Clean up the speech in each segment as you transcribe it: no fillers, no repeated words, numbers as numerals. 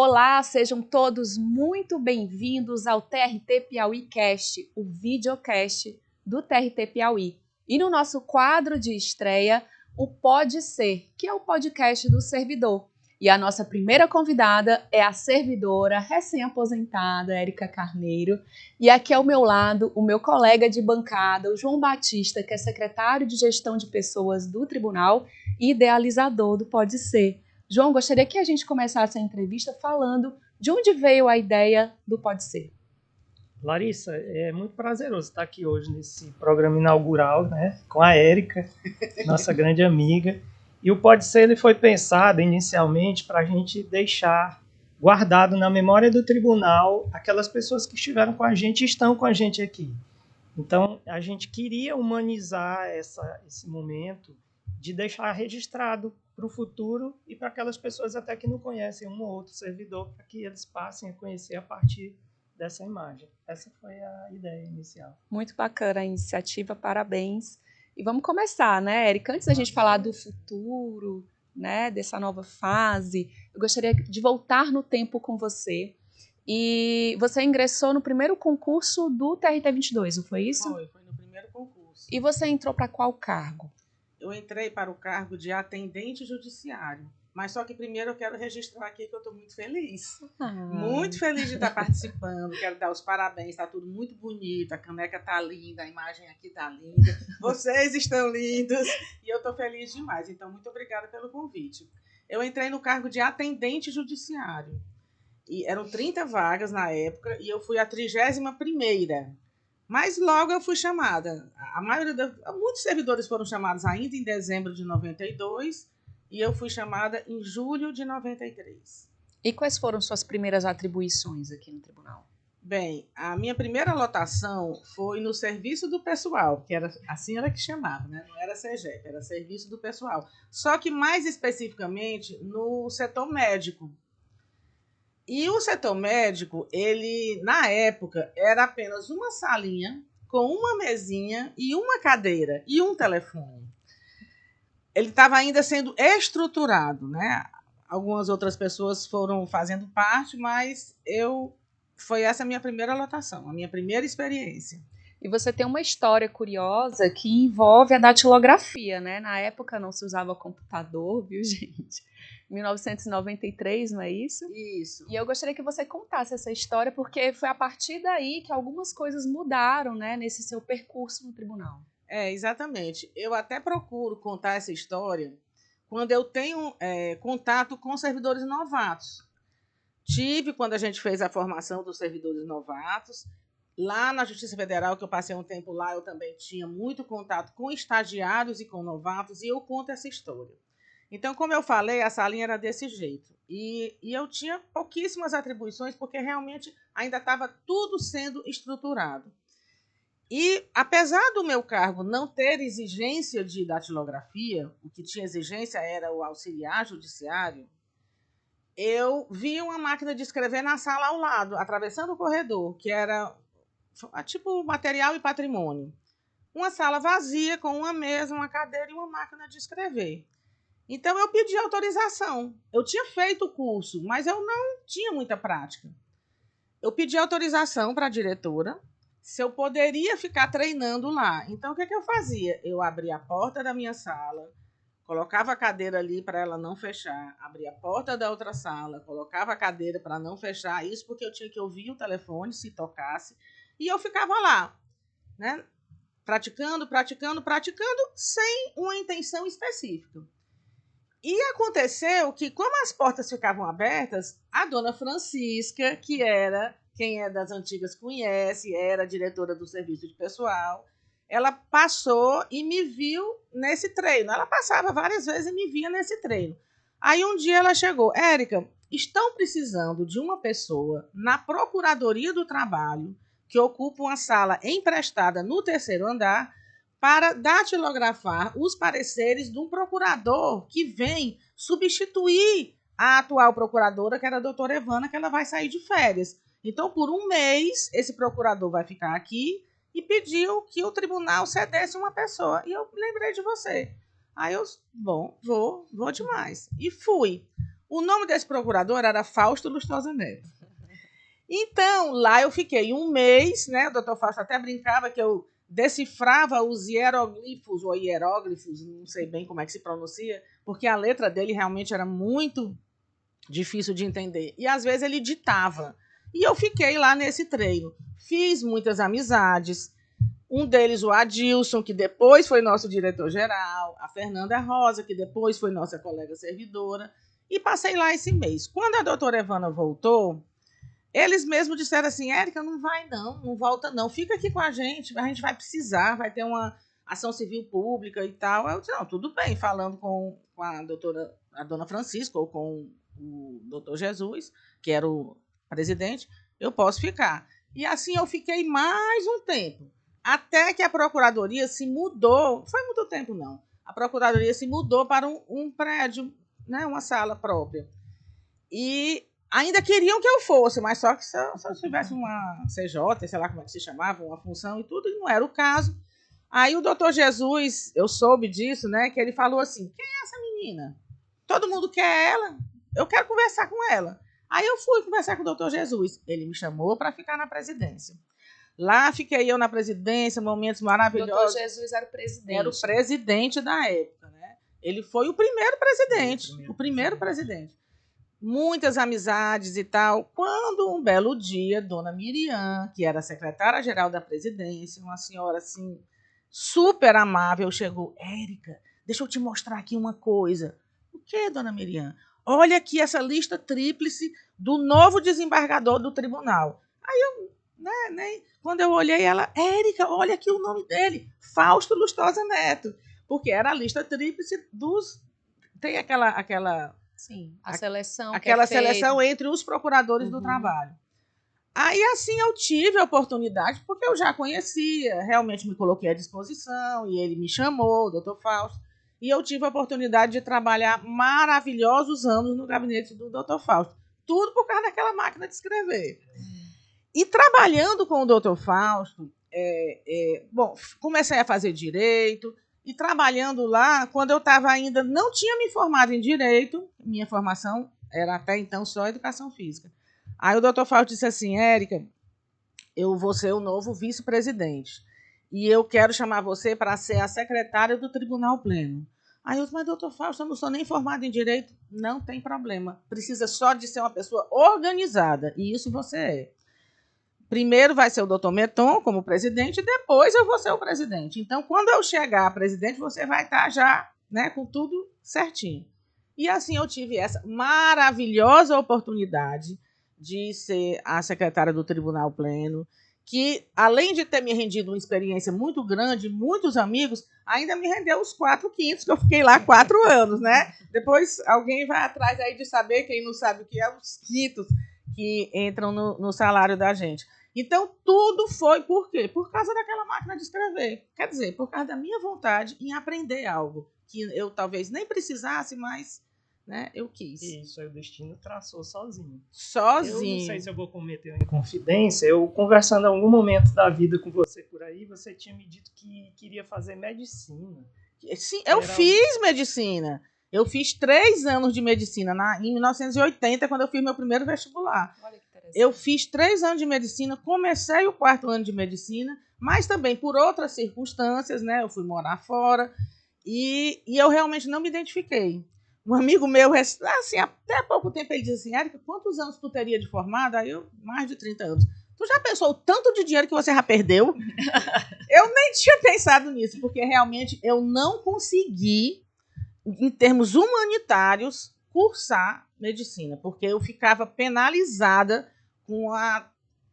Olá, sejam todos muito bem-vindos ao TRT Piauí Cast, o videocast do TRT Piauí. E no nosso quadro de estreia, o Pode Ser, que é o podcast do servidor. E a nossa primeira convidada é a servidora recém-aposentada, Érica Carneiro. E aqui ao meu lado, o meu colega de bancada, o João Batista, que é secretário de Gestão de Pessoas do Tribunal e idealizador do Pode Ser. João, gostaria que a gente começasse a entrevista falando de onde veio a ideia do Pode Ser. Larissa, é muito prazeroso estar aqui hoje nesse programa inaugural, né, com a Érica, nossa grande amiga. E o Pode Ser ele foi pensado inicialmente para a gente deixar guardado na memória do tribunal aquelas pessoas que estiveram com a gente e estão com a gente aqui. Então, a gente queria humanizar esse momento de deixar registrado para o futuro e para aquelas pessoas até que não conhecem um ou outro servidor, para que eles passem a conhecer a partir dessa imagem. Essa foi a ideia inicial. Muito bacana a iniciativa, parabéns. E vamos começar, né, Érica? Antes da gente falar do futuro, né, dessa nova fase, eu gostaria de voltar no tempo com você. E você ingressou no primeiro concurso do TRT 22, não foi isso? Foi no primeiro concurso. E você entrou para qual cargo? Eu entrei para o cargo de atendente judiciário. Mas só que primeiro eu quero registrar aqui que eu estou muito feliz. Muito feliz de estar participando. Quero dar os parabéns, está tudo muito bonito. A caneca está linda, a imagem aqui está linda. Vocês estão lindos e eu estou feliz demais. Então, muito obrigada pelo convite. Eu entrei no cargo de atendente judiciário. E eram 30 vagas na época e eu fui a 31ª. Mas logo eu fui chamada. Muitos servidores foram chamados ainda em dezembro de 92 e eu fui chamada em julho de 93. E quais foram suas primeiras atribuições aqui no tribunal? Bem, a minha primeira lotação foi no serviço do pessoal, que era assim era que chamava, né? Não era SEGEP, era serviço do pessoal. Só que mais especificamente no setor médico. E o setor médico, ele, na época, era apenas uma salinha com uma mesinha e uma cadeira e um telefone. Ele estava ainda sendo estruturado, né? Algumas outras pessoas foram fazendo parte, mas foi essa a minha primeira lotação, a minha primeira experiência. E você tem uma história curiosa que envolve a datilografia, né? Na época não se usava computador, viu, gente? 1993, não é isso? Isso. E eu gostaria que você contasse essa história, porque foi a partir daí que algumas coisas mudaram, né, nesse seu percurso no tribunal. Exatamente. Eu até procuro contar essa história quando eu tenho contato com servidores novatos. Tive quando a gente fez a formação dos servidores novatos. Lá na Justiça Federal, que eu passei um tempo lá, eu também tinha muito contato com estagiários e com novatos, e eu conto essa história. Então, como eu falei, a salinha era desse jeito. E eu tinha pouquíssimas atribuições, porque realmente ainda estava tudo sendo estruturado. E, apesar do meu cargo não ter exigência de datilografia, o que tinha exigência era o auxiliar judiciário, eu vi uma máquina de escrever na sala ao lado, atravessando o corredor, que era tipo material e patrimônio. Uma sala vazia, com uma mesa, uma cadeira e uma máquina de escrever. Então, eu pedi autorização. Eu tinha feito o curso, mas eu não tinha muita prática. Eu pedi autorização para a diretora se eu poderia ficar treinando lá. Então, o que eu fazia? Eu abria a porta da minha sala, colocava a cadeira ali para ela não fechar, abria a porta da outra sala, colocava a cadeira para não fechar, isso porque eu tinha que ouvir o telefone se tocasse, e eu ficava lá, né? Praticando, sem uma intenção específica. E aconteceu que, como as portas ficavam abertas, a dona Francisca, que era, quem é das antigas conhece, era diretora do serviço de pessoal, ela passou e me viu nesse treino. Ela passava várias vezes e me via nesse treino. Aí um dia ela chegou: Érica, estão precisando de uma pessoa na Procuradoria do Trabalho que ocupa uma sala emprestada no 3º andar para datilografar os pareceres de um procurador que vem substituir a atual procuradora, que era a doutora Evana, que ela vai sair de férias. Então, por um mês, esse procurador vai ficar aqui e pediu que o tribunal cedesse uma pessoa. E eu lembrei de você. Aí eu, bom, vou demais. E fui. O nome desse procurador era Fausto Lustosa Neto. Então, lá eu fiquei um mês, né? O doutor Fausto até brincava que eu decifrava os hieroglifos, ou hieróglifos, não sei bem como é que se pronuncia, porque a letra dele realmente era muito difícil de entender. E, às vezes, ele ditava. E eu fiquei lá nesse treino. Fiz muitas amizades. Um deles, o Adilson, que depois foi nosso diretor-geral, a Fernanda Rosa, que depois foi nossa colega servidora, e passei lá esse mês. Quando a doutora Evana voltou, eles mesmos disseram assim, Érica, não vai não, não volta não, fica aqui com a gente vai precisar, vai ter uma ação civil pública e tal. Eu disse, não, tudo bem, falando com a dona Francisca, ou com o doutor Jesus, que era o presidente, eu posso ficar. E assim eu fiquei mais um tempo. Até que a Procuradoria se mudou, foi muito tempo não, a Procuradoria se mudou para um prédio, né, uma sala própria. E ainda queriam que eu fosse, mas só que se eu tivesse uma CJ, sei lá como é que se chamava, uma função e tudo, e não era o caso. Aí o doutor Jesus, eu soube disso, né, que ele falou assim, quem é essa menina? Todo mundo quer ela, eu quero conversar com ela. Aí eu fui conversar com o doutor Jesus, ele me chamou para ficar na presidência. Lá fiquei eu na presidência, momentos maravilhosos. O doutor Jesus era o presidente. Era o presidente da época, né? Ele foi o primeiro presidente. O primeiro presidente. Muitas amizades e tal. Quando um belo dia, dona Miriam, que era a secretária-geral da presidência, uma senhora assim, super amável, chegou. Érica, deixa eu te mostrar aqui uma coisa. O que, dona Miriam? Olha aqui essa lista tríplice do novo desembargador do tribunal. Aí eu, né, quando eu olhei ela, Érica, olha aqui o nome dele, Fausto Lustosa Neto, porque era a lista tríplice dos... Tem aquela sim, a seleção. Aquela seleção entre os procuradores do trabalho. Aí, assim, eu tive a oportunidade, porque eu já conhecia, realmente me coloquei à disposição, e ele me chamou, o doutor Fausto, e eu tive a oportunidade de trabalhar maravilhosos anos no gabinete do doutor Fausto. Tudo por causa daquela máquina de escrever. E trabalhando com o doutor Fausto, bom, comecei a fazer direito, e trabalhando lá, quando eu estava ainda, não tinha me formado em direito, minha formação era até então só educação física. Aí o doutor Fausto disse assim, Érica, eu vou ser o novo vice-presidente, e eu quero chamar você para ser a secretária do Tribunal Pleno. Aí eu disse, mas doutor Fausto, eu não sou nem formado em direito. Não tem problema, precisa só de ser uma pessoa organizada, e isso você é. Primeiro vai ser o doutor Meton como presidente, depois eu vou ser o presidente. Então, quando eu chegar a presidente, você vai estar já, né, com tudo certinho. E assim eu tive essa maravilhosa oportunidade de ser a secretária do Tribunal Pleno, que, além de ter me rendido uma experiência muito grande, muitos amigos, ainda me rendeu os 4 quintos, que eu fiquei lá 4 anos, né? Depois alguém vai atrás aí de saber, quem não sabe o que é, os quintos que entram no salário da gente. Então, tudo foi por quê? Por causa daquela máquina de escrever. Quer dizer, por causa da minha vontade em aprender algo que eu talvez nem precisasse, mas, né, eu quis. Isso, aí o destino traçou sozinho. Sozinho. Eu não sei se eu vou cometer uma inconfidência. Eu, conversando em algum momento da vida com você por aí, você tinha me dito que queria fazer medicina. Sim, eu fiz medicina. Eu fiz 3 anos de medicina em 1980, quando eu fiz meu primeiro vestibular. Olha que interessante. Eu fiz 3 anos de medicina, comecei o 4º ano de medicina, mas também por outras circunstâncias, né? Eu fui morar fora e eu realmente não me identifiquei. Um amigo meu, assim, até há pouco tempo, ele disse assim, Érica, quantos anos tu teria de formada? Aí eu, mais de 30 anos. Tu já pensou o tanto de dinheiro que você já perdeu? Eu nem tinha pensado nisso, porque realmente eu não consegui, em termos humanitários, cursar medicina, porque eu ficava penalizada com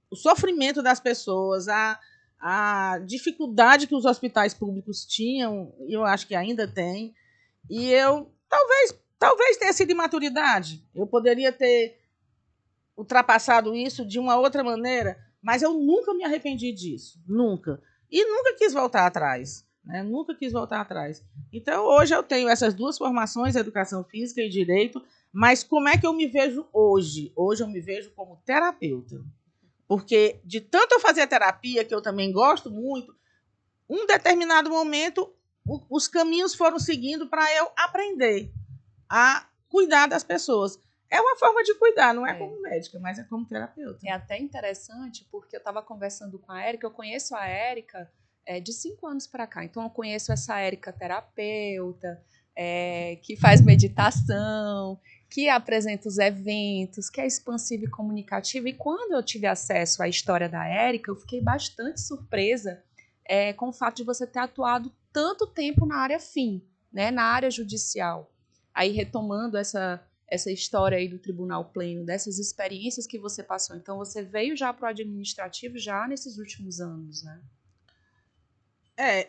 o sofrimento das pessoas, a dificuldade que os hospitais públicos tinham, e eu acho que ainda tem, e eu talvez tenha sido imaturidade, eu poderia ter ultrapassado isso de uma outra maneira, mas eu nunca me arrependi disso, nunca, e nunca quis voltar atrás. Nunca quis voltar atrás. Então, hoje eu tenho essas 2 formações, educação física e direito, mas como é que eu me vejo hoje? Hoje eu me vejo como terapeuta. Porque de tanto eu fazer terapia, que eu também gosto muito, um determinado momento, os caminhos foram seguindo para eu aprender a cuidar das pessoas. É uma forma de cuidar, não é como médica, mas é como terapeuta. É até interessante, porque eu estava conversando com a Érica, eu conheço a Érica de 5 anos para cá, então eu conheço essa Érica terapeuta, que faz meditação, que apresenta os eventos, que é expansiva e comunicativa, e quando eu tive acesso à história da Érica, eu fiquei bastante surpresa com o fato de você ter atuado tanto tempo na área fim, né, na área judicial. Aí retomando essa história aí do Tribunal Pleno, dessas experiências que você passou. Então, você veio já para o administrativo já nesses últimos anos, né?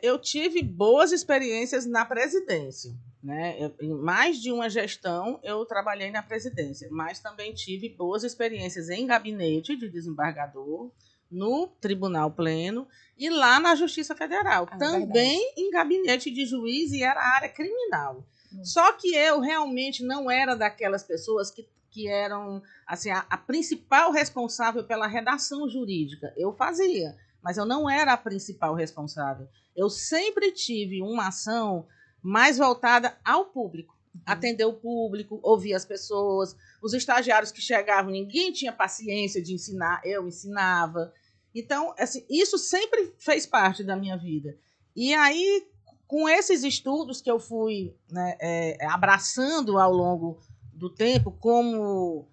Eu tive boas experiências na presidência, né? Em mais de uma gestão, eu trabalhei na presidência, mas também tive boas experiências em gabinete de desembargador, no Tribunal Pleno e lá na Justiça Federal. Também verdade. Em gabinete de juiz e era área criminal. Só que eu realmente não era daquelas pessoas que eram assim, a principal responsável pela redação jurídica. Eu fazia, mas eu não era a principal responsável. Eu sempre tive uma ação mais voltada ao público. Atender o público, ouvir as pessoas. Os estagiários que chegavam, ninguém tinha paciência de ensinar, eu ensinava. Então, assim, isso sempre fez parte da minha vida. E aí, com esses estudos que eu fui, né, abraçando ao longo do tempo como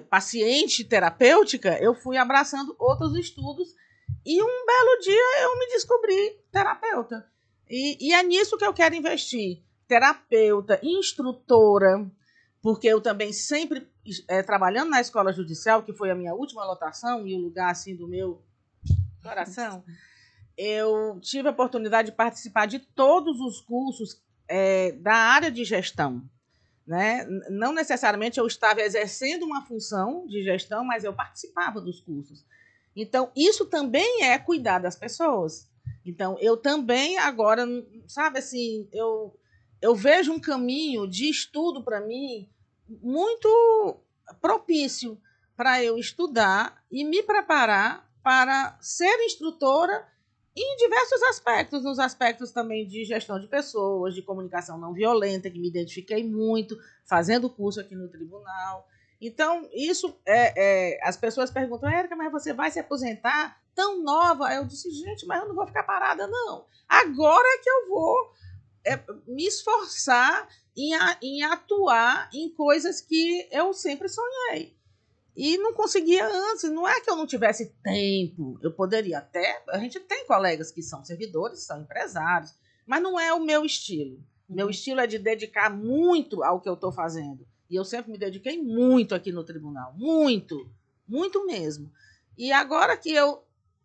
paciente terapêutica, eu fui abraçando outros estudos e um belo dia eu me descobri terapeuta. E é nisso que eu quero investir. Terapeuta, instrutora, porque eu também sempre, trabalhando na escola judicial, que foi a minha última lotação e o lugar assim do meu coração, eu tive a oportunidade de participar de todos os cursos da área de gestão. Né? Não necessariamente eu estava exercendo uma função de gestão, mas eu participava dos cursos. Então, isso também é cuidar das pessoas. Então, eu também agora, sabe assim, eu vejo um caminho de estudo para mim muito propício para eu estudar e me preparar para ser instrutora em diversos aspectos, nos aspectos também de gestão de pessoas, de comunicação não violenta, que me identifiquei muito, fazendo curso aqui no tribunal. Então, isso, as pessoas perguntam, Érica, mas você vai se aposentar tão nova? Eu disse, gente, mas eu não vou ficar parada, não. Agora é que eu vou me esforçar em atuar em coisas que eu sempre sonhei. E não conseguia antes, não é que eu não tivesse tempo, eu poderia até, a gente tem colegas que são servidores, são empresários, mas não é o meu estilo. Meu estilo é de dedicar muito ao que eu estou fazendo. E eu sempre me dediquei muito aqui no tribunal, muito, muito mesmo. E agora que eu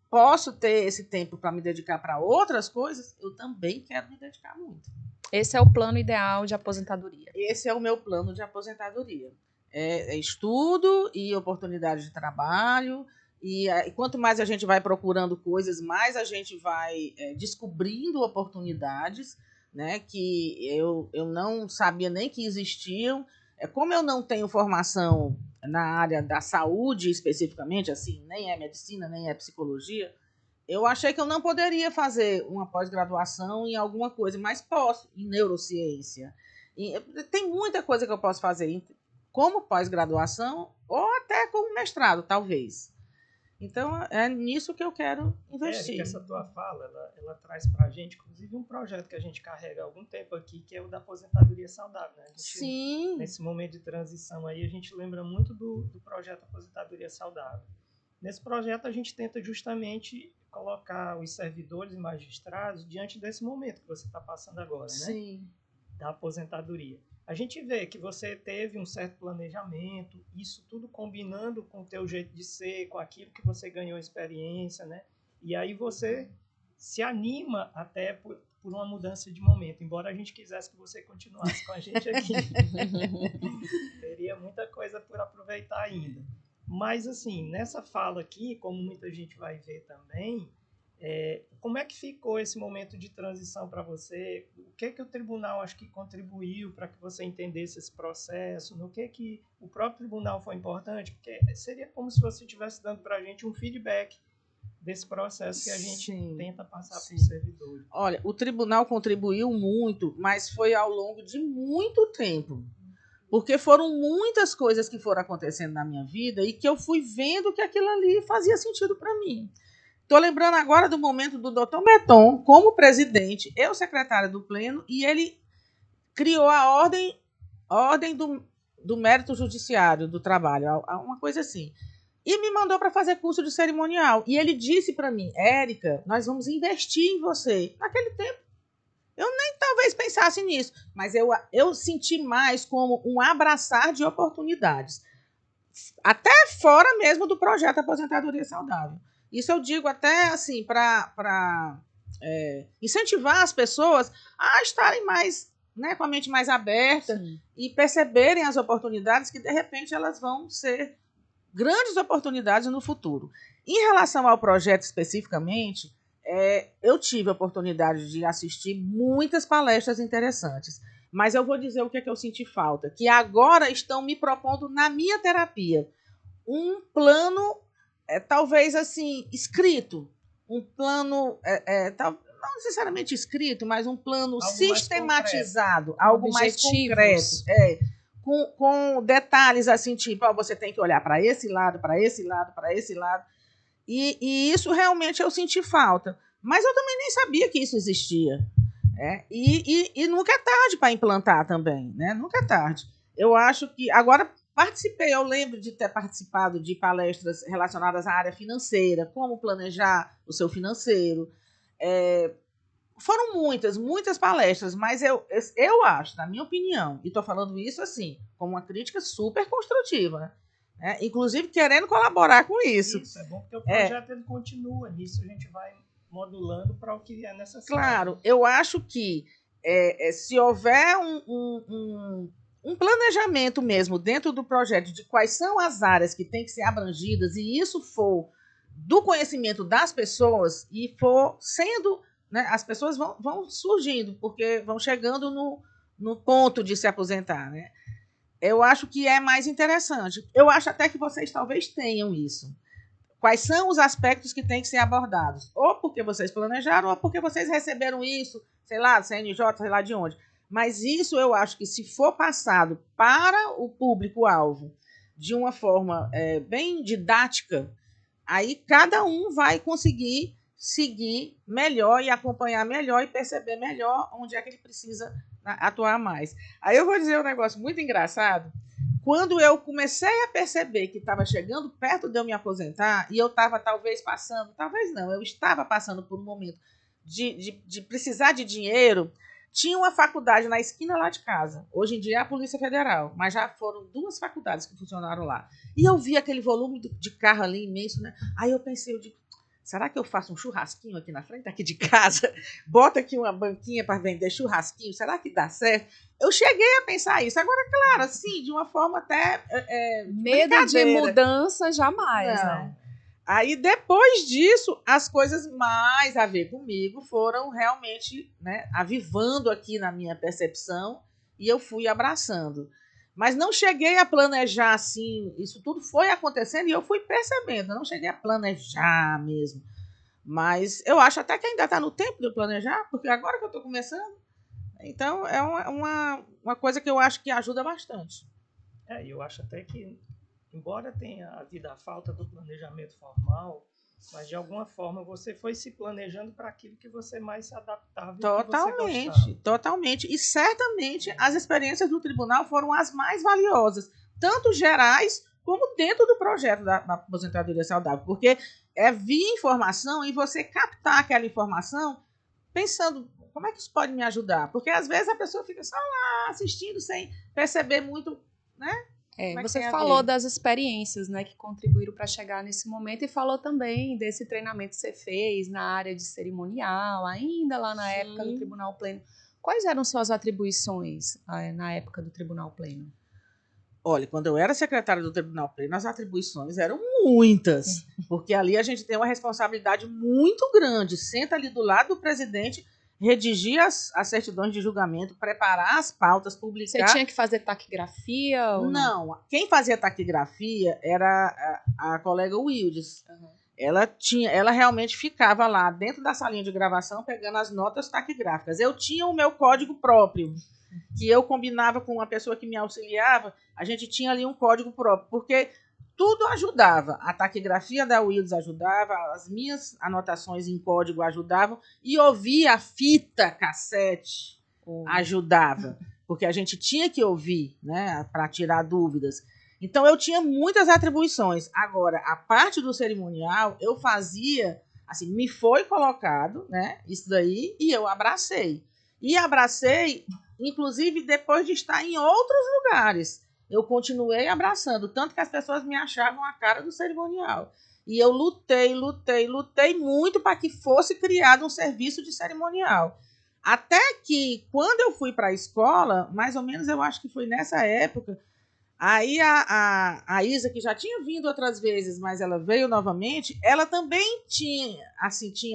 posso ter esse tempo para me dedicar para outras coisas, eu também quero me dedicar muito. Esse é o plano ideal de aposentadoria. Esse é o meu plano de aposentadoria. Estudo e oportunidade de trabalho, e quanto mais a gente vai procurando coisas, mais a gente vai descobrindo oportunidades, né, que eu não sabia nem que existiam. Como eu não tenho formação na área da saúde especificamente, assim, nem é medicina, nem é psicologia, eu achei que eu não poderia fazer uma pós-graduação em alguma coisa, mas posso, em neurociência. Tem muita coisa que eu posso fazer como pós-graduação ou até como mestrado, talvez. Então, é nisso que eu quero investir. Érica, essa tua fala, ela traz para a gente, inclusive, um projeto que a gente carrega há algum tempo aqui, que é o da aposentadoria saudável. Né? Sim. Nesse momento de transição aí, a gente lembra muito do projeto Aposentadoria Saudável. Nesse projeto, a gente tenta justamente colocar os servidores e magistrados diante desse momento que você está passando agora, né? Sim. Da aposentadoria. A gente vê que você teve um certo planejamento, isso tudo combinando com o teu jeito de ser, com aquilo que você ganhou experiência, né? E aí você se anima até por uma mudança de momento, embora a gente quisesse que você continuasse com a gente aqui. Teria muita coisa por aproveitar ainda. Mas, assim, nessa fala aqui, como muita gente vai ver também, como é que ficou esse momento de transição para você? O que o tribunal acho que contribuiu para que você entendesse esse processo? No que o próprio tribunal foi importante? Porque seria como se você estivesse dando para a gente um feedback desse processo que a gente tenta passar para os servidores. Olha, o tribunal contribuiu muito, mas foi ao longo de muito tempo. Porque foram muitas coisas que foram acontecendo na minha vida e que eu fui vendo que aquilo ali fazia sentido para mim. Estou lembrando agora do momento do Dr. Meton como presidente, eu secretária do Pleno, e ele criou a ordem do mérito judiciário do trabalho, uma coisa assim. E me mandou para fazer curso de cerimonial. E ele disse para mim, Érica, nós vamos investir em você. Naquele tempo, eu nem talvez pensasse nisso, mas eu senti mais como um abraçar de oportunidades. Até fora mesmo do projeto Aposentadoria Saudável. Isso eu digo até assim para incentivar as pessoas a estarem mais, né, com a mente mais aberta. Sim. E perceberem as oportunidades que, de repente, elas vão ser grandes oportunidades no futuro. Em relação ao projeto especificamente, eu tive a oportunidade de assistir muitas palestras interessantes, mas eu vou dizer o que é que eu senti falta, que agora estão me propondo na minha terapia um plano, talvez assim, escrito, um plano, não necessariamente escrito, mas um plano algo sistematizado, algo mais concreto, com detalhes assim, tipo, você tem que olhar para esse lado, para esse lado, para esse lado. E isso realmente eu senti falta. Mas eu também nem sabia que isso existia. E nunca é tarde para implantar também, né? Nunca é tarde. Eu acho que... Agora, eu lembro de ter participado de palestras relacionadas à área financeira, como planejar o seu financeiro. Foram muitas palestras, mas eu acho, na minha opinião, e estou falando isso assim, como uma crítica super construtiva, né? Inclusive querendo colaborar com isso. Isso, é bom porque o projeto ele continua, nisso a gente vai modulando para o que é necessário. Claro, eu acho que se houver um planejamento mesmo dentro do projeto de quais são as áreas que têm que ser abrangidas, e isso for do conhecimento das pessoas e for sendo... Né, as pessoas vão surgindo, porque vão chegando no ponto de se aposentar. Né? Eu acho que é mais interessante. Eu acho até que vocês talvez tenham isso. Quais são os aspectos que têm que ser abordados? Ou porque vocês planejaram, ou porque vocês receberam isso, sei lá, do CNJ, sei lá de onde. Mas isso eu acho que se for passado para o público-alvo de uma forma bem didática, aí cada um vai conseguir seguir melhor e acompanhar melhor e perceber melhor onde é que ele precisa atuar mais. Aí eu vou dizer um negócio muito engraçado. Quando eu comecei a perceber que estava chegando perto de eu me aposentar, e eu estava talvez eu estava passando por um momento de precisar de dinheiro, tinha uma faculdade na esquina lá de casa. Hoje em dia é a Polícia Federal, mas já foram 2 faculdades que funcionaram lá. E eu vi aquele volume de carro ali imenso, né? Aí eu pensei, será que eu faço um churrasquinho aqui na frente aqui de casa? Bota aqui uma banquinha para vender churrasquinho? Será que dá certo? Eu cheguei a pensar isso. Agora, claro, assim, de uma forma até... medo de mudança, jamais, não. Né? Aí, depois disso, as coisas mais a ver comigo foram realmente, né, avivando aqui na minha percepção e eu fui abraçando. Mas não cheguei a planejar assim, isso tudo foi acontecendo e eu fui percebendo, não cheguei a planejar mesmo. Mas eu acho até que ainda está no tempo de eu planejar, porque agora que eu estou começando, então é uma coisa que eu acho que ajuda bastante. Eu acho até que, embora tenha havido a falta do planejamento formal, mas de alguma forma você foi se planejando para aquilo que você mais se adaptava. Totalmente. E certamente as experiências do tribunal foram as mais valiosas, tanto gerais como dentro do projeto da aposentadoria saudável, porque é via informação e você captar aquela informação pensando, como é que isso pode me ajudar? Porque às vezes a pessoa fica só lá assistindo sem perceber muito, né? Você falou das experiências, né, que contribuíram para chegar nesse momento e falou também desse treinamento que você fez na área de cerimonial, ainda lá na época do Tribunal Pleno. Quais eram suas atribuições na época do Tribunal Pleno? Olha, quando eu era secretária do Tribunal Pleno, as atribuições eram muitas, porque ali a gente tem uma responsabilidade muito grande. Senta ali do lado do presidente, redigir as certidões de julgamento, preparar as pautas, publicar... Você tinha que fazer taquigrafia? Ou não, quem fazia taquigrafia era a colega Wildes. Uhum. ela realmente ficava lá dentro da salinha de gravação pegando as notas taquigráficas. Eu tinha o meu código próprio, que eu combinava com uma pessoa que me auxiliava, a gente tinha ali um código próprio, porque tudo ajudava. A taquigrafia da Wildes ajudava, as minhas anotações em código ajudavam, e ouvir a fita cassete ajudava, porque a gente tinha que ouvir, né, para tirar dúvidas. Então, eu tinha muitas atribuições. Agora, a parte do cerimonial, eu fazia, assim, me foi colocado, né, isso daí, e eu abracei. E abracei, inclusive, depois de estar em outros lugares. Eu continuei abraçando, tanto que as pessoas me achavam a cara do cerimonial. E eu lutei muito para que fosse criado um serviço de cerimonial. Até que, quando eu fui para a escola, mais ou menos eu acho que foi nessa época, aí a Isa, que já tinha vindo outras vezes, mas ela veio novamente, ela também tinha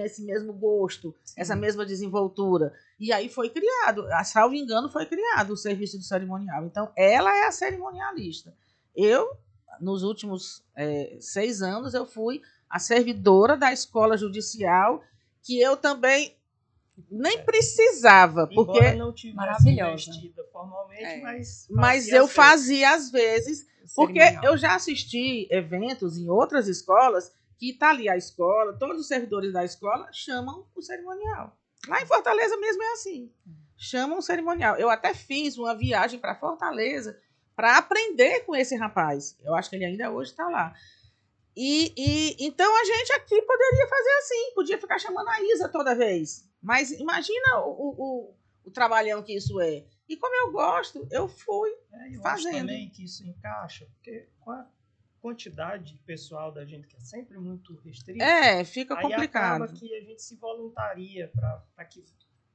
esse mesmo gosto, essa mesma desenvoltura. E aí foi criado, salvo engano, foi criado o serviço de cerimonial. Então, ela é a cerimonialista. Eu, nos últimos 6 anos, eu fui a servidora da escola judicial, que eu também nem precisava, porque embora não tivesse investida formalmente, mas eu fazia às vezes, porque eu já assisti eventos em outras escolas que está ali a escola, todos os servidores da escola chamam o cerimonial. Lá em Fortaleza mesmo é assim, chamam o cerimonial. Eu até fiz uma viagem para Fortaleza para aprender com esse rapaz. Eu acho que ele ainda hoje está lá. Então a gente aqui poderia fazer assim, podia ficar chamando a Isa toda vez. Mas imagina o trabalhão que isso é. E como eu gosto, eu fui eu fazendo. Acho também que isso encaixa, porque com a quantidade pessoal da gente, que é sempre muito restrita, fica complicado. Acaba que a gente se voluntaria para que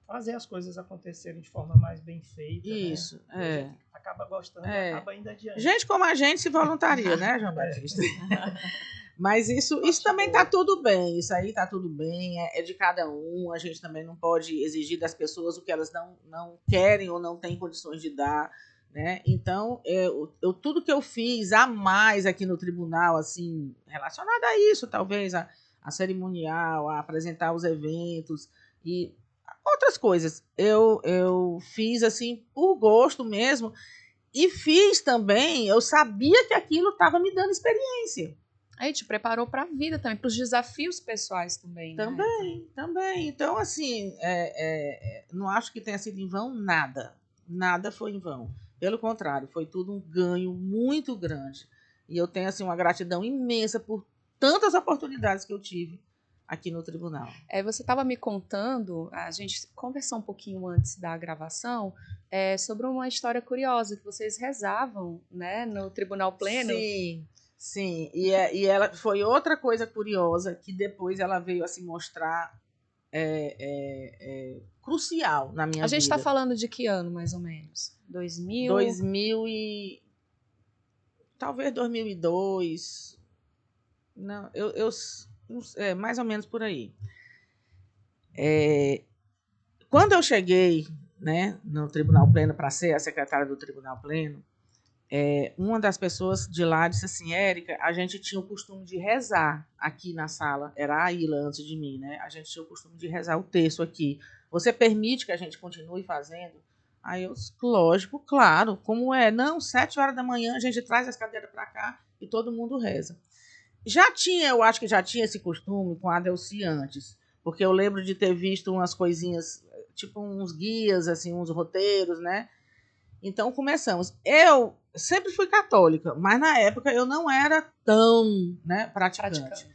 fazer as coisas acontecerem de forma mais bem feita. Isso, né? A gente acaba gostando e acaba indo adiante. Gente como a gente se voluntaria, né, João Batista? Mas isso também está tudo bem, isso aí está tudo bem, é de cada um, a gente também não pode exigir das pessoas o que elas não querem ou não têm condições de dar, né? Então, tudo que eu fiz a mais aqui no tribunal, assim, relacionado a isso, talvez, a cerimonial, a apresentar os eventos e outras coisas, eu fiz, assim, por gosto mesmo, e fiz também, eu sabia que aquilo estava me dando experiência. Aí te preparou para a vida também, para os desafios pessoais também. Também. Então, assim, não acho que tenha sido em vão nada. Nada foi em vão. Pelo contrário, foi tudo um ganho muito grande. E eu tenho, assim, uma gratidão imensa por tantas oportunidades que eu tive aqui no tribunal. Você estava me contando, a gente conversou um pouquinho antes da gravação, sobre uma história curiosa, que vocês rezavam, né, no Tribunal Pleno. Sim, e ela foi outra coisa curiosa que depois ela veio a se mostrar crucial na minha vida. A gente está falando de que ano, mais ou menos? 2000 e... talvez 2002. Não, mais ou menos por aí. Quando eu cheguei, né, no Tribunal Pleno para ser a secretária do Tribunal Pleno, uma das pessoas de lá disse assim: Érica, a gente tinha o costume de rezar aqui na sala, era a Ilha antes de mim, né? A gente tinha o costume de rezar o terço aqui. Você permite que a gente continue fazendo? Aí eu disse, lógico, claro, como é? Não, 7 horas da manhã a gente traz as cadeiras para cá e todo mundo reza. Eu acho que já tinha esse costume com a Adelci antes, porque eu lembro de ter visto umas coisinhas, tipo uns guias, assim, uns roteiros, né? Então começamos. Eu sempre fui católica, mas na época eu não era tão, né, praticante.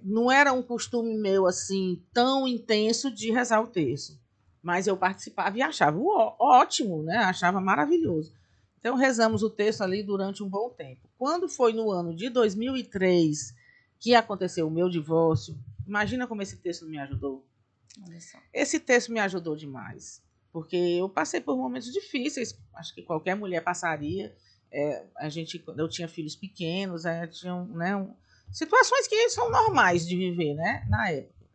Não era um costume meu assim tão intenso de rezar o terço, mas eu participava e achava ótimo, né? Achava maravilhoso. Então rezamos o terço ali durante um bom tempo. Quando foi no ano de 2003 que aconteceu o meu divórcio, imagina como esse texto me ajudou. Olha só. Esse texto me ajudou demais. Porque eu passei por momentos difíceis, acho que qualquer mulher passaria. Eu tinha filhos pequenos, tinham, né, situações que são normais de viver, né, na época.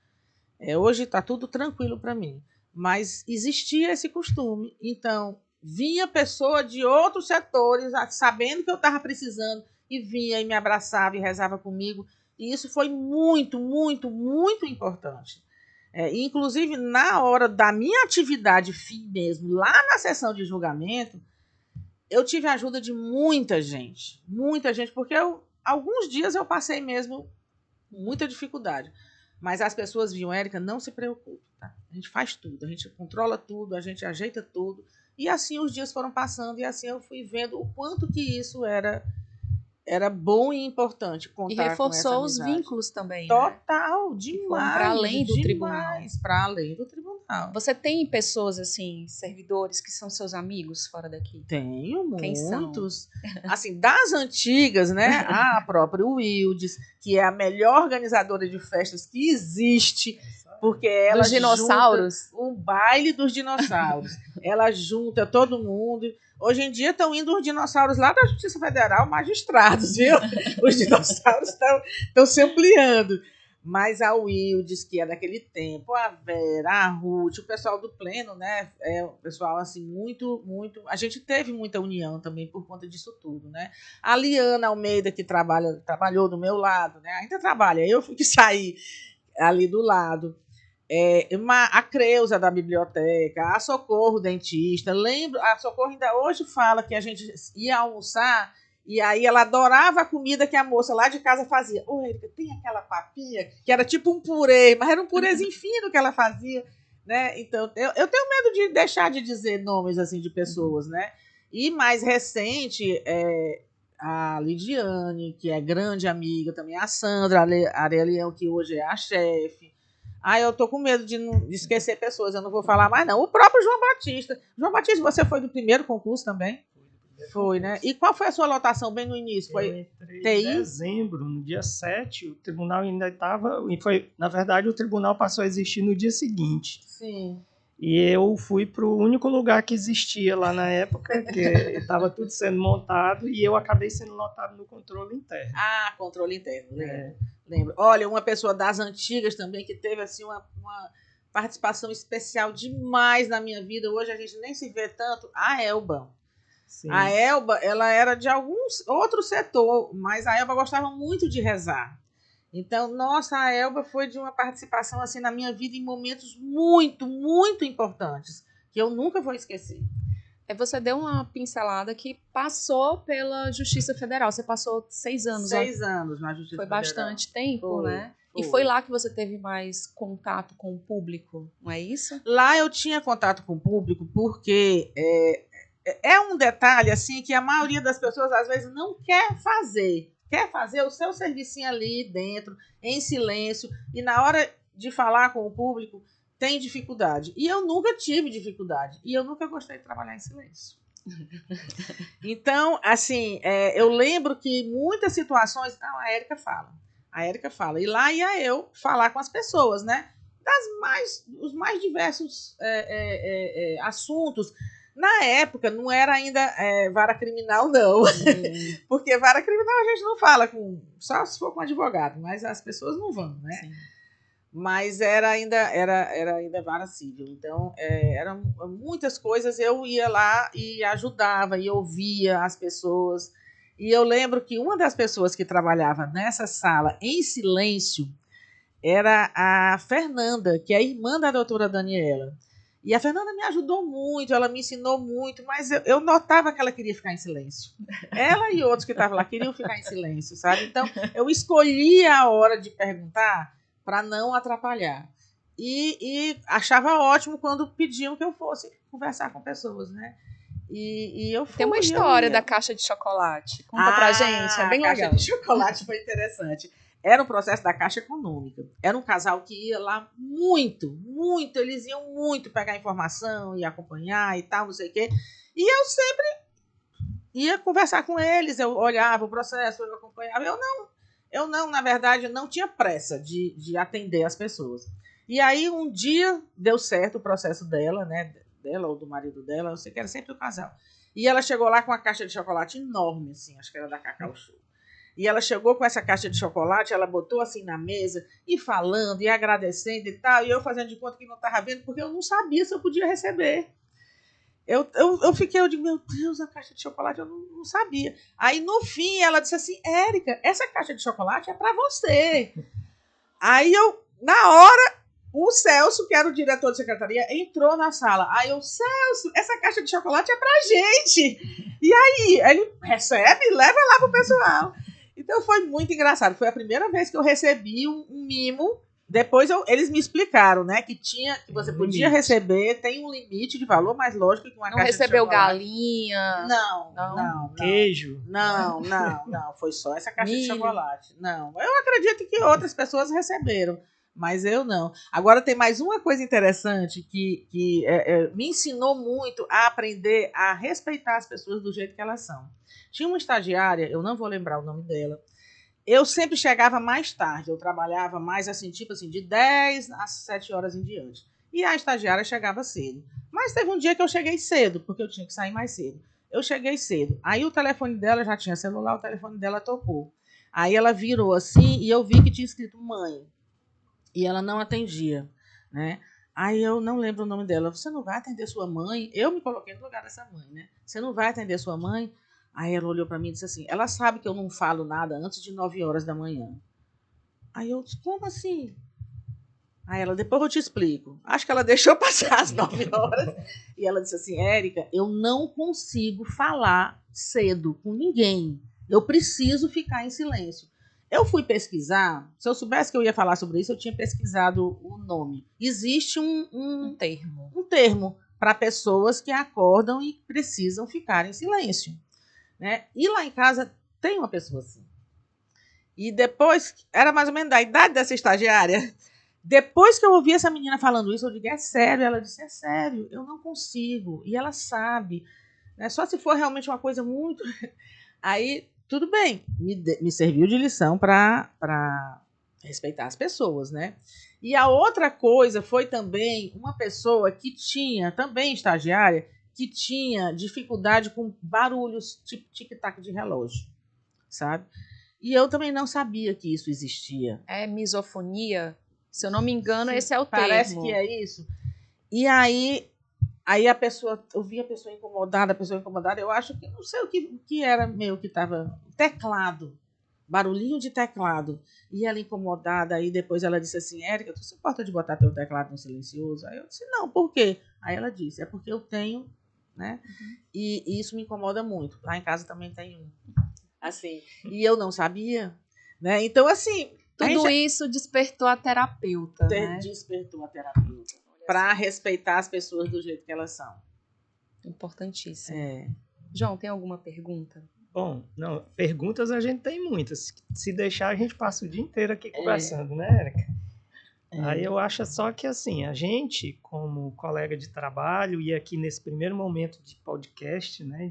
Hoje está tudo tranquilo para mim, mas existia esse costume. Então, vinha pessoa de outros setores, sabendo que eu estava precisando, e vinha e me abraçava e rezava comigo. E isso foi muito, muito, muito importante. Inclusive, na hora da minha atividade fim mesmo, lá na sessão de julgamento, eu tive a ajuda de muita gente, porque alguns dias eu passei mesmo muita dificuldade. Mas as pessoas viam, Érica, não se preocupe, tá? A gente faz tudo, a gente controla tudo, a gente ajeita tudo. E assim os dias foram passando, e assim eu fui vendo o quanto que isso era bom e importante contar com essa amizade. E reforçou os vínculos também. Total, né? Demais. Para além do tribunal. Para além do tribunal. Você tem pessoas, assim, servidores que são seus amigos fora daqui? Tenho Quem muitos. Assim, das antigas, né? A própria Wildes, que é a melhor organizadora de festas que existe, porque ela dos dinossauros. junta o baile dos dinossauros. Ela junta todo mundo. Hoje em dia estão indo os dinossauros lá da Justiça Federal, magistrados, viu? Os dinossauros estão se ampliando. Mas a Wildes, que é daquele tempo, a Vera, a Ruth, o pessoal do Pleno, né? O pessoal, assim, muito, muito... A gente teve muita união também por conta disso tudo, né? A Liana Almeida, que trabalhou do meu lado, né? Ainda trabalha, eu fui que saí ali do lado. A Creuza da biblioteca, a Socorro dentista. Lembro, a Socorro ainda hoje fala que a gente ia almoçar e aí ela adorava a comida que a moça lá de casa fazia. Érica, tem aquela papinha que era tipo um purê, mas era um purezinho fino que ela fazia, né? Então, eu tenho medo de deixar de dizer nomes assim de pessoas, né? E mais recente, a Lidiane, que é grande amiga também, a Sandra Arelião, que hoje é a chefe. Eu tô com medo de esquecer pessoas, eu não vou falar mais, não. O próprio João Batista. João Batista, você foi do primeiro concurso também? Foi, né? E qual foi a sua lotação bem no início? Foi TI? Em dezembro, no dia 7, o tribunal ainda estava... Na verdade, o tribunal passou a existir no dia seguinte. Sim. E eu fui para o único lugar que existia lá na época, que estava tudo sendo montado, e eu acabei sendo lotado no controle interno. Controle interno, lembro. Olha, uma pessoa das antigas também, que teve assim, uma participação especial demais na minha vida, hoje a gente nem se vê tanto, a Elba. Sim. A Elba, ela era de outro setor, mas a Elba gostava muito de rezar. Então, nossa, a Elba foi de uma participação assim na minha vida em momentos muito, muito importantes, que eu nunca vou esquecer. Você deu uma pincelada que passou pela Justiça Federal. Você passou 6 anos. 6 anos na Justiça Federal. Foi bastante tempo, né? Foi. E foi lá que você teve mais contato com o público, não é isso? Lá eu tinha contato com o público porque é um detalhe assim que a maioria das pessoas às vezes não quer fazer. Quer fazer o seu servicinho ali dentro, em silêncio, e na hora de falar com o público tem dificuldade. E eu nunca tive dificuldade. E eu nunca gostei de trabalhar em silêncio. Então, assim, eu lembro que muitas situações... a Érica fala. E lá ia eu falar com as pessoas, né? Os mais diversos assuntos. Na época, não era ainda vara criminal, não. Porque vara criminal a gente não fala só se for com advogado, mas as pessoas não vão, né? Sim. Mas era ainda vara civil. Então, eram muitas coisas. Eu ia lá e ajudava, e ouvia as pessoas. E eu lembro que uma das pessoas que trabalhava nessa sala em silêncio era a Fernanda, que é a irmã da doutora Daniela. E a Fernanda me ajudou muito, ela me ensinou muito, mas eu notava que ela queria ficar em silêncio. Ela e outros que estavam lá queriam ficar em silêncio, sabe? Então, eu escolhia a hora de perguntar para não atrapalhar. E achava ótimo quando pediam que eu fosse conversar com pessoas, né? E eu fui. Tem uma história da caixa de chocolate. Conta pra gente, é bem legal. A caixa de chocolate foi interessante. Era um processo da Caixa Econômica. Era um casal que ia lá muito, muito. Eles iam muito pegar informação e acompanhar e tal, não sei o quê. E eu sempre ia conversar com eles. Eu olhava o processo, eu acompanhava. Eu não, na verdade, não tinha pressa de atender as pessoas. E aí, um dia, deu certo o processo dela, né? Dela ou do marido dela, eu sei que era sempre o casal. E ela chegou lá com uma caixa de chocolate enorme, assim, acho que era da Cacau Show. E ela chegou com essa caixa de chocolate, ela botou assim na mesa, e falando, e agradecendo e tal, e eu fazendo de conta que não estava vendo, porque eu não sabia se eu podia receber. Eu fiquei, eu digo, meu Deus, a caixa de chocolate, eu não sabia. Aí, no fim, ela disse assim, Érica, essa caixa de chocolate é para você. Aí, na hora, o Celso, que era o diretor de secretaria, entrou na sala. Aí, Celso, essa caixa de chocolate é pra gente. E aí, ele recebe, leva lá pro pessoal. Então, foi muito engraçado. Foi a primeira vez que eu recebi um mimo. Depois eles me explicaram, né, que você podia receber, tem um limite de valor, mas lógico que uma Não caixa recebeu de chocolate... galinha? Não. Queijo? Não, foi só essa caixa de Milho. chocolate. Não, eu acredito que outras pessoas receberam, mas eu não. Agora tem mais uma coisa interessante que me ensinou muito a aprender a respeitar as pessoas do jeito que elas são. Tinha uma estagiária, eu não vou lembrar o nome dela. Eu sempre chegava mais tarde, eu trabalhava mais assim, tipo assim, de 10 às 7 horas em diante. E a estagiária chegava cedo. Mas teve um dia que eu cheguei cedo, porque eu tinha que sair mais cedo. Eu cheguei cedo. Aí o telefone dela já tinha celular, o telefone dela tocou. Aí ela virou assim e eu vi que tinha escrito mãe. E ela não atendia, né? Aí eu não lembro o nome dela. Você não vai atender sua mãe? Eu me coloquei no lugar dessa mãe, né? Você não vai atender sua mãe? Aí ela olhou para mim e disse assim, ela sabe que eu não falo nada antes de 9 horas da manhã. Aí eu disse, como assim? Aí ela, depois eu te explico. Acho que ela deixou passar as 9 horas. E ela disse assim, Érica, eu não consigo falar cedo com ninguém. Eu preciso ficar em silêncio. Eu fui pesquisar, se eu soubesse que eu ia falar sobre isso, eu tinha pesquisado o nome. Existe um termo para pessoas que acordam e precisam ficar em silêncio. Né? E lá em casa tem uma pessoa assim. E depois, era mais ou menos da idade dessa estagiária, depois que eu ouvi essa menina falando isso, eu digo, é sério? Ela disse, é sério, eu não consigo. E ela sabe, né? Só se for realmente uma coisa muito... Aí, tudo bem, me serviu de lição para respeitar as pessoas, né? E a outra coisa foi também uma pessoa que tinha, também estagiária, que tinha dificuldade com barulhos tipo tic-tac de relógio, sabe? E eu também não sabia que isso existia. É misofonia? Se eu não me engano, esse é o Parece termo. que é isso. E aí a pessoa, eu vi a pessoa incomodada, eu acho que, não sei o que era meio que estava, teclado, barulhinho de teclado. E ela incomodada, aí depois ela disse assim, Érica, tu se importa de botar teu teclado no silencioso? Aí eu disse, não, por quê? Aí ela disse, é porque eu tenho, né? Uhum. E isso me incomoda muito. Lá em casa também tem um. Assim, e eu não sabia, né? Então, assim... Tudo isso despertou a terapeuta, né? Despertou a terapeuta. Para respeitar as pessoas do jeito que elas são. Importantíssimo. João, tem alguma pergunta? Bom, não, perguntas a gente tem muitas. Se deixar, a gente passa o dia inteiro aqui conversando, né, Érica? Aí eu acho só que, assim, a gente, como colega de trabalho, e aqui nesse primeiro momento de podcast, né,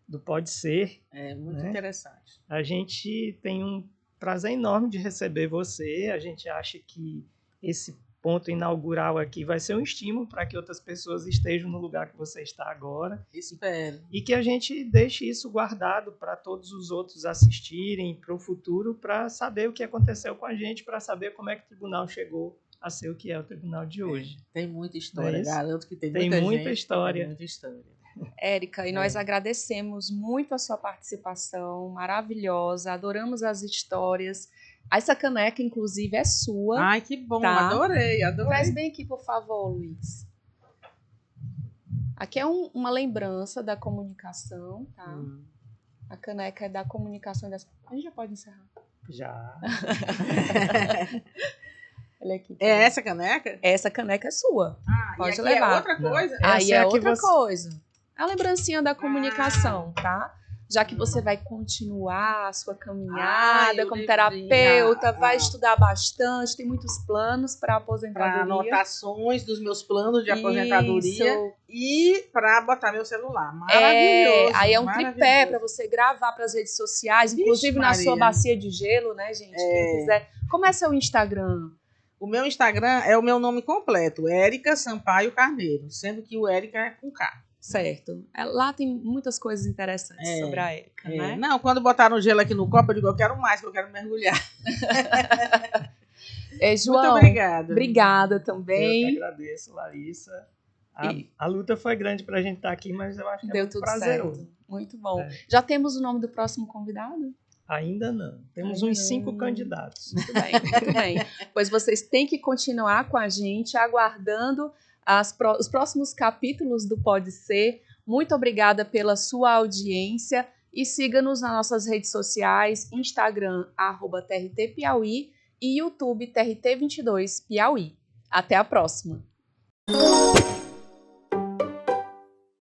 do Pode Ser... É muito interessante. A gente tem um prazer enorme de receber você. A gente acha que esse ponto inaugural aqui vai ser um estímulo para que outras pessoas estejam no lugar que você está agora. Espero. E que a gente deixe isso guardado para todos os outros assistirem para o futuro, para saber o que aconteceu com a gente, para saber como é que o tribunal chegou a ser o que é o tribunal de hoje. Tem muita história, garanto que tem muita história. Tem muita história. Érica, e nós agradecemos muito a sua participação maravilhosa, adoramos as histórias. Essa caneca, inclusive, é sua. Ai, que bom, tá? Adorei. Traz bem aqui, por favor, Luiz. Aqui é uma lembrança da comunicação, tá? A caneca é da comunicação. A gente já pode encerrar? Já. Olha aqui. É essa caneca? Essa caneca é sua. Pode levar. É outra coisa? Aí é outra coisa. A lembrancinha da comunicação, tá? Já que você vai continuar a sua caminhada como terapeuta, vai estudar bastante, tem muitos planos para aposentadoria. Para anotações dos meus planos de aposentadoria e para botar meu celular. Maravilhoso. Aí é um tripé para você gravar para as redes sociais, inclusive na sua bacia de gelo, né, gente? Quem quiser. Como é seu Instagram? O meu Instagram é o meu nome completo, Érica Sampaio Carneiro, sendo que o Érica é com K. Certo. Lá tem muitas coisas interessantes sobre a Érica, né? Não, quando botaram gelo aqui no copo, eu digo, eu quero mais, que eu quero mergulhar. João, muito obrigada. Obrigada também. Eu que agradeço, Larissa. A luta foi grande para a gente estar aqui, mas eu acho que é Deu muito tudo prazeroso. certo. Muito bom. É. Já temos o nome do próximo convidado? Ainda não. Temos Ainda uns 5 não. candidatos. Muito bem, muito bem. Pois vocês têm que continuar com a gente, aguardando os próximos capítulos do Pode Ser. Muito obrigada pela sua audiência e siga-nos nas nossas redes sociais, Instagram, @TRT Piauí e YouTube TRT22 Piauí. Até a próxima!